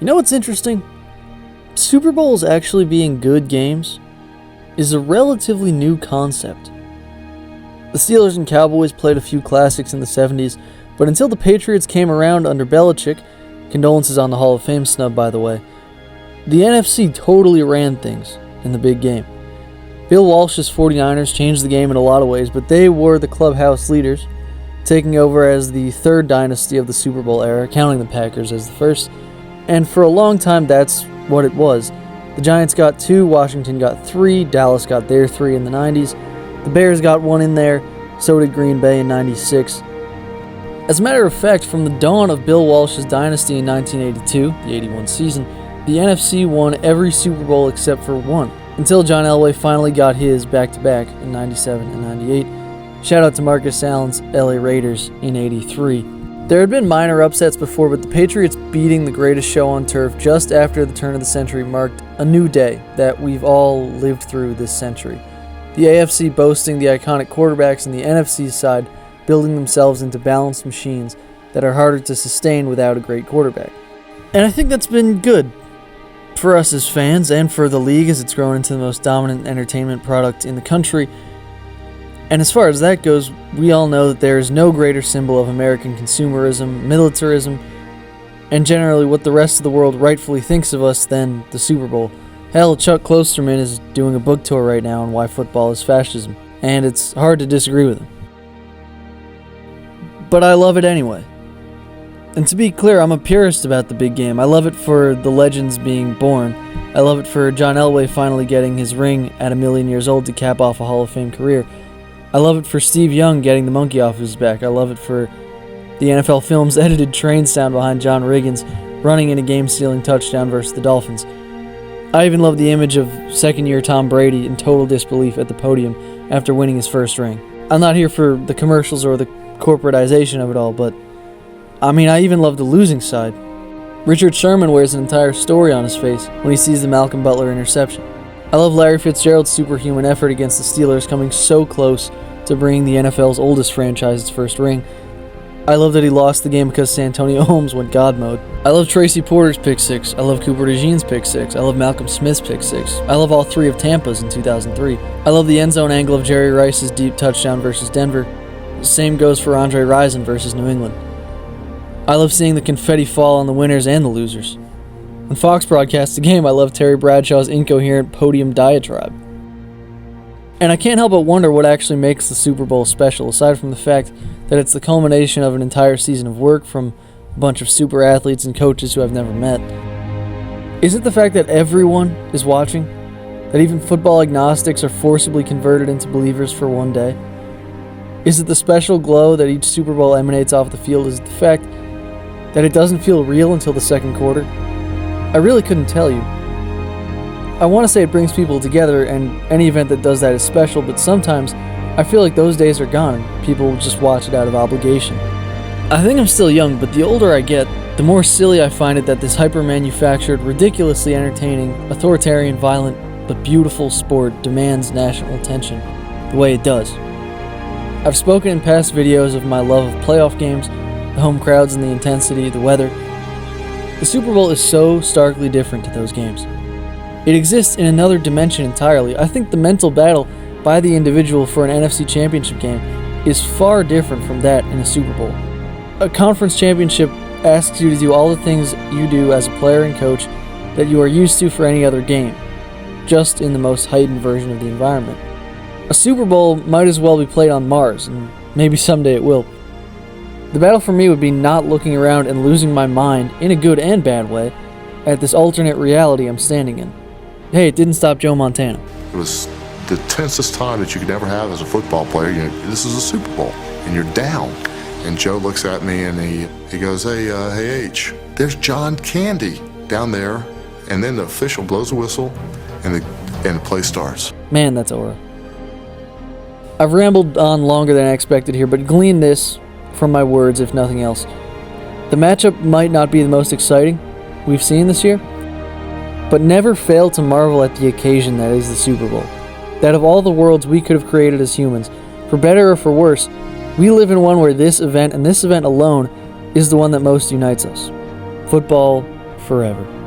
You know what's interesting? Super Bowls actually being good games is a relatively new concept. The Steelers and Cowboys played a few classics in the 70s, but until the Patriots came around under Belichick, condolences on the Hall of Fame snub by the way, the NFC totally ran things in the big game. Bill Walsh's 49ers changed the game in a lot of ways, but they were the clubhouse leaders, taking over as the third dynasty of the Super Bowl era, counting the Packers as the first, and for a long time that's what it was. The Giants got 2, Washington got 3, Dallas got their 3 in the 90s, the Bears got 1 in there, so did Green Bay in 96. As a matter of fact, from the dawn of Bill Walsh's dynasty in 1982, the 81 season, the NFC won every Super Bowl except for one, until John Elway finally got his back-to-back in 97 and 98. Shout out to Marcus Allen's LA Raiders in 83. There had been minor upsets before, but the Patriots beating the greatest show on turf just after the turn of the century marked a new day that we've all lived through this century. The AFC boasting the iconic quarterbacks and the NFC side building themselves into balanced machines that are harder to sustain without a great quarterback. And I think that's been good for us as fans and for the league as it's grown into the most dominant entertainment product in the country. And as far as that goes, we all know that there is no greater symbol of American consumerism, militarism, and generally what the rest of the world rightfully thinks of us than the Super Bowl. Hell, Chuck Klosterman is doing a book tour right now on why football is fascism, and it's hard to disagree with him. But I love it anyway. And to be clear, I'm a purist about the big game. I love it for the legends being born. I love it for John Elway finally getting his ring at 1,000,000 years old to cap off a Hall of Fame career. I love it for Steve Young getting the monkey off his back. I love it for the NFL Films edited train sound behind John Riggins running in a game-sealing touchdown versus the Dolphins. I even love the image of second-year Tom Brady in total disbelief at the podium after winning his first ring. I'm not here for the commercials or the corporatization of it all, but I even love the losing side. Richard Sherman wears an entire story on his face when he sees the Malcolm Butler interception. I love Larry Fitzgerald's superhuman effort against the Steelers, coming so close to bringing the NFL's oldest franchise its first ring. I love that he lost the game because Santonio Holmes went God mode. I love Tracy Porter's pick six. I love Cooper DeJean's pick six. I love Malcolm Smith's pick six. I love all 3 of Tampa's in 2003. I love the end zone angle of Jerry Rice's deep touchdown versus Denver. The same goes for Andre Rison versus New England. I love seeing the confetti fall on the winners and the losers. When Fox broadcasts the game, I love Terry Bradshaw's incoherent podium diatribe. And I can't help but wonder what actually makes the Super Bowl special, aside from the fact that it's the culmination of an entire season of work from a bunch of super athletes and coaches who I've never met. Is it the fact that everyone is watching? That even football agnostics are forcibly converted into believers for one day? Is it the special glow that each Super Bowl emanates off the field? Is it the fact that it doesn't feel real until the second quarter? I really couldn't tell you. I want to say it brings people together, and any event that does that is special, but sometimes I feel like those days are gone and people just watch it out of obligation. I think I'm still young, but the older I get, the more silly I find it that this hyper-manufactured, ridiculously entertaining, authoritarian, violent, but beautiful sport demands national attention the way it does. I've spoken in past videos of my love of playoff games, the home crowds and the intensity, the weather. The Super Bowl is so starkly different to those games. It exists in another dimension entirely. I think the mental battle by the individual for an NFC championship game is far different from that in a Super Bowl. A conference championship asks you to do all the things you do as a player and coach that you are used to for any other game, just in the most heightened version of the environment. A Super Bowl might as well be played on Mars, and maybe someday it will. The battle for me would be not looking around and losing my mind, in a good and bad way, at this alternate reality I'm standing in. Hey, it didn't stop Joe Montana. It was the tensest time that you could ever have as a football player. This is a Super Bowl, and you're down. And Joe looks at me and he goes, hey H, there's John Candy down there. And then the official blows a whistle, and the play starts. Man, that's aura. I've rambled on longer than I expected here, but glean this from my words, if nothing else. The matchup might not be the most exciting we've seen this year, but never fail to marvel at the occasion that is the Super Bowl. That of all the worlds we could have created as humans, for better or for worse, we live in one where this event, and this event alone, is the one that most unites us. Football, forever.